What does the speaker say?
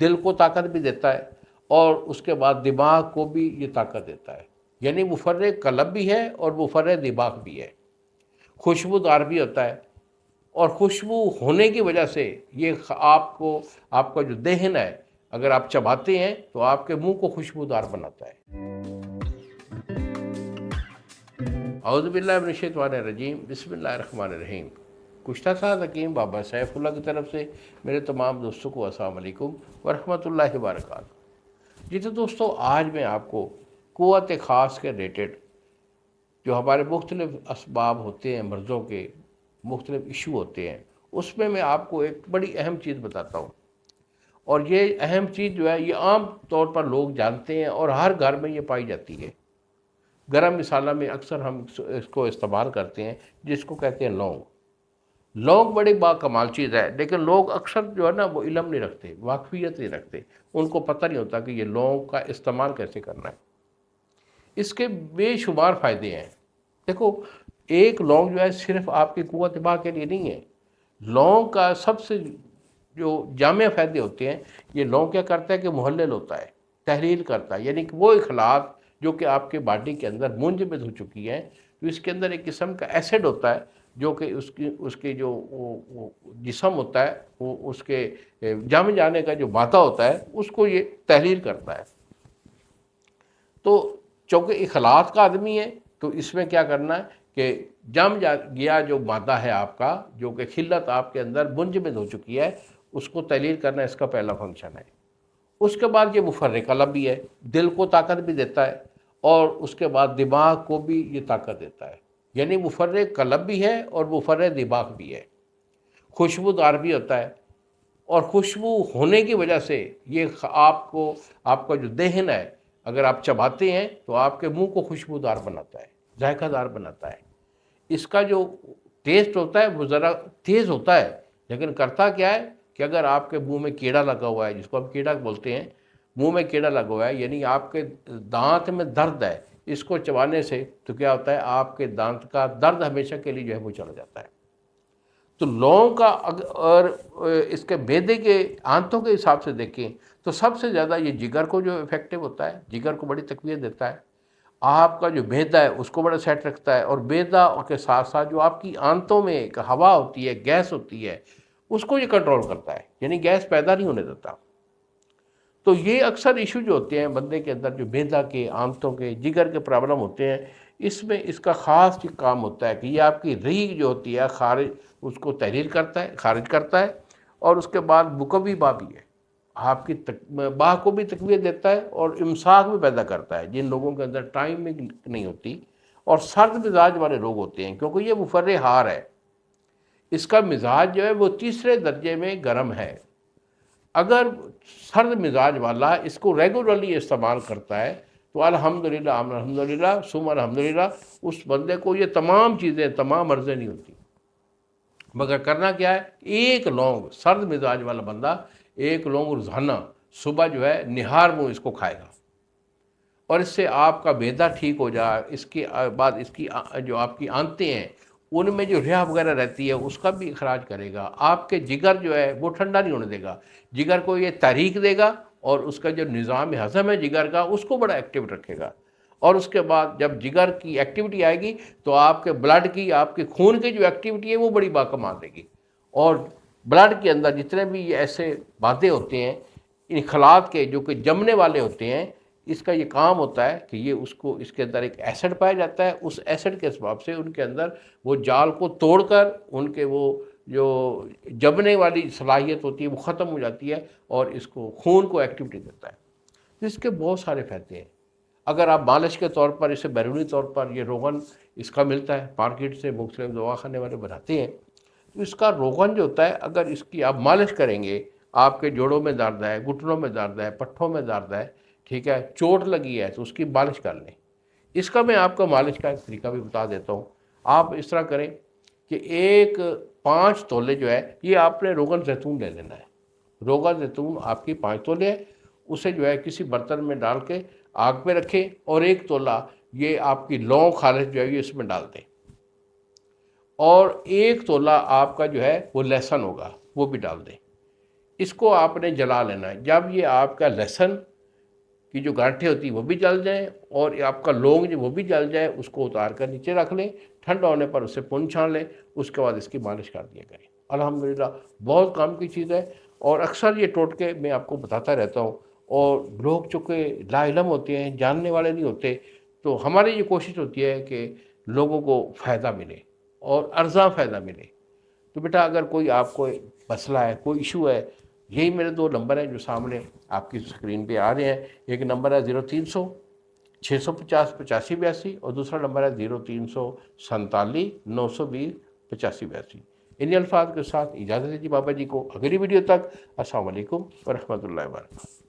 دل کو طاقت بھی دیتا ہے اور اس کے بعد دماغ کو بھی یہ طاقت دیتا ہے، یعنی مفرح قلب بھی ہے اور مفرح دماغ بھی ہے، خوشبودار بھی ہوتا ہے، اور خوشبو ہونے کی وجہ سے یہ آپ کا جو دہن ہے اگر آپ چباتے ہیں تو آپ کے منہ کو خوشبودار بناتا ہے۔ اعوذ باللہ من الشیطان الرجیم، بسم اللہ الرحمن الرحیم۔ کشتہ ساز حکیم بابا سیف اللہ کی طرف سے میرے تمام دوستوں کو السلام علیکم ورحمۃ اللہ وبرکاتہ۔ جی تو دوستو، آج میں آپ کو قوت خاص کے ریلیٹڈ جو ہمارے مختلف اسباب ہوتے ہیں، مرضوں کے مختلف ایشو ہوتے ہیں، اس میں آپ کو ایک بڑی اہم چیز بتاتا ہوں، اور یہ اہم چیز جو ہے یہ عام طور پر لوگ جانتے ہیں اور ہر گھر میں یہ پائی جاتی ہے۔ گرم مسالہ میں اکثر ہم اس کو استعمال کرتے ہیں، جس کو کہتے ہیں لونگ۔ لونگ بڑی با کمال چیز ہے، لیکن لوگ اکثر جو ہے نا وہ علم نہیں رکھتے، واقفیت نہیں رکھتے، ان کو پتہ نہیں ہوتا کہ یہ لونگ کا استعمال کیسے کرنا ہے۔ اس کے بے شمار فائدے ہیں۔ دیکھو، ایک لونگ جو ہے صرف آپ کی قوت دماغ کے لیے نہیں ہے، لونگ کا سب سے جو جامع فائدے ہوتے ہیں، یہ لونگ کیا کرتا ہے کہ محلل ہوتا ہے، تحلیل کرتا ہے، یعنی کہ وہ اخلاق جو کہ آپ کے باڈی کے اندر منجمد ہو چکی ہے، تو اس کے اندر ایک قسم کا ایسڈ ہوتا ہے جو کہ اس کے جو وہ جسم ہوتا ہے، وہ اس کے جم جانے کا جو مادہ ہوتا ہے اس کو یہ تحلیل کرتا ہے۔ تو چونکہ اخلاق کا آدمی ہے تو اس میں کیا کرنا ہے کہ جم گیا جو مادہ ہے آپ کا، جو کہ خلت آپ کے اندر منجمد ہو چکی ہے، اس کو تحلیل کرنا اس کا پہلا فنکشن ہے۔ اس کے بعد یہ مفرح قلب بھی ہے، دل کو طاقت بھی دیتا ہے، اور اس کے بعد دماغ کو بھی یہ طاقت دیتا ہے، یعنی مفرح قلب بھی ہے اور مفرح دماغ بھی ہے، خوشبودار بھی ہوتا ہے، اور خوشبو ہونے کی وجہ سے یہ آپ کا جو دہن ہے اگر آپ چباتے ہیں تو آپ کے منہ کو خوشبودار بناتا ہے، ذائقہ دار بناتا ہے۔ اس کا جو ٹیسٹ ہوتا ہے وہ ذرا تیز ہوتا ہے، لیکن کرتا کیا ہے کہ اگر آپ کے منہ میں کیڑا لگا ہوا ہے، جس کو ہم کیڑا بولتے ہیں، منہ میں کیڑا لگا ہوا ہے، یعنی آپ کے دانت میں درد ہے، اس کو چبانے سے تو کیا ہوتا ہے، آپ کے دانت کا درد ہمیشہ کے لیے جو ہے وہ چلا جاتا ہے۔ تو لونگ کا اور اس کے معدے کے آنتوں کے حساب سے دیکھیں تو سب سے زیادہ یہ جگر کو جو افیکٹو ہوتا ہے، جگر کو بڑی تقویت دیتا ہے، آپ کا جو معدہ ہے اس کو بڑا سیٹ رکھتا ہے، اور معدہ کے ساتھ ساتھ جو آپ کی آنتوں میں ایک ہوا ہوتی ہے، گیس ہوتی ہے، اس کو یہ کنٹرول کرتا ہے، یعنی گیس پیدا نہیں ہونے دیتا۔ تو یہ اکثر ایشو جو ہوتے ہیں بندے کے اندر، جو معدہ کے، آنتوں کے، جگر کے پرابلم ہوتے ہیں، اس میں اس کا خاص کام ہوتا ہے کہ یہ آپ کی ریگ جو ہوتی ہے خارج، اس کو تحریر کرتا ہے، خارج کرتا ہے، اور اس کے بعد مقوی باں بھی ہے، آپ کی باں کو بھی تقویت دیتا ہے اور امساک بھی پیدا کرتا ہے، جن لوگوں کے اندر ٹائم نہیں ہوتی اور سرد مزاج والے لوگ ہوتے ہیں، کیونکہ یہ مفرح ہار ہے، اس کا مزاج جو ہے وہ تیسرے درجے میں گرم ہے۔ اگر سرد مزاج والا اس کو ریگولرلی استعمال کرتا ہے تو الحمدللہ ثم الحمدللہ، اس بندے کو یہ تمام چیزیں، تمام عرضیں نہیں ہوتی۔ مگر کرنا کیا ہے، ایک لونگ، سرد مزاج والا بندہ ایک لونگ روزانہ صبح جو ہے نہار منہ اس کو کھائے گا، اور اس سے آپ کا معدہ ٹھیک ہو جائے۔ اس کے بعد اس کی جو آپ کی آنتیں ہیں ان میں جو ریا وغیرہ رہتی ہے اس کا بھی اخراج کرے گا، آپ کے جگر جو ہے وہ ٹھنڈا نہیں ہونے دے گا، جگر کو یہ تحریک دے گا، اور اس کا جو نظام ہضم ہے جگر کا اس کو بڑا ایکٹیو رکھے گا۔ اور اس کے بعد جب جگر کی ایکٹیویٹی آئے گی تو آپ کے بلڈ کی، آپ کے خون کی جو ایکٹیویٹی ہے وہ بڑی باکمال دے گی، اور بلڈ کے اندر جتنے بھی یہ ایسے مادے ہوتے ہیں انخلاط کے جو کہ جمنے والے ہوتے ہیں، اس کا یہ کام ہوتا ہے کہ یہ اس کے اندر ایک ایسڈ پایا جاتا ہے، اس ایسڈ کے اسباب سے ان کے اندر وہ جال کو توڑ کر ان کے وہ جو جمنے والی صلاحیت ہوتی ہے وہ ختم ہو جاتی ہے، اور اس کو خون کو ایکٹیویٹی دیتا ہے۔ اس کے بہت سارے فائدے ہیں۔ اگر آپ مالش کے طور پر اسے بیرونی طور پر یہ روغن اس کا ملتا ہے مارکیٹ سے، مختلف دواخانے والے بناتے ہیں، تو اس کا روغن جو ہوتا ہے اگر اس کی آپ مالش کریں گے، آپ کے جوڑوں میں درد ہے، گھٹنوں میں درد ہے، پٹھوں میں درد ہے، ٹھیک ہے، چوٹ لگی ہے، تو اس کی مالش کر لیں۔ اس کا میں آپ کو مالش کا ایک طریقہ بھی بتا دیتا ہوں۔ آپ اس طرح کریں کہ 5 تولے جو ہے یہ آپ نے روغن زیتون لے لینا ہے، روغن زیتون آپ کی 5 تولے ہے، اسے جو ہے کسی برتن میں ڈال کے آگ پہ رکھیں، اور 1 تولہ یہ آپ کی لونگ خالص جو ہے یہ اس میں ڈال دیں، اور 1 تولہ آپ کا جو ہے وہ لہسن ہوگا وہ بھی ڈال دیں۔ اس کو آپ نے جلا لینا ہے. جب یہ آپ کا لہسن کی جو گانٹھیں ہوتی ہیں وہ بھی جل جائیں اور آپ کا لونگ جو وہ بھی جل جائے، اس کو اتار کر نیچے رکھ لیں. ٹھنڈا ہونے پر اسے پن چھان لیں. اس کے بعد اس کی مالش کر دیا کریں. الحمدللہ بہت کام کی چیز ہے. اور اکثر یہ ٹوٹکے میں آپ کو بتاتا رہتا ہوں، اور لوگ چونکہ لا علم ہوتے ہیں، جاننے والے نہیں ہوتے، تو ہماری یہ کوشش ہوتی ہے کہ لوگوں کو فائدہ ملے اور ارزاں فائدہ ملے. تو بیٹا اگر کوئی آپ کو مسئلہ ہے، کوئی ایشو ہے، یہی میرے 2 نمبر ہیں جو سامنے آپ کی اسکرین پہ آ رہے ہیں. ایک نمبر ہے 0300 650 8582 اور دوسرا نمبر ہے 0347 920 8582. انہی الفاظ کے ساتھ اجازت دیجیے بابا جی کو اگلی ویڈیو تک. السلام علیکم ورحمۃ اللہ وبرکاتہ.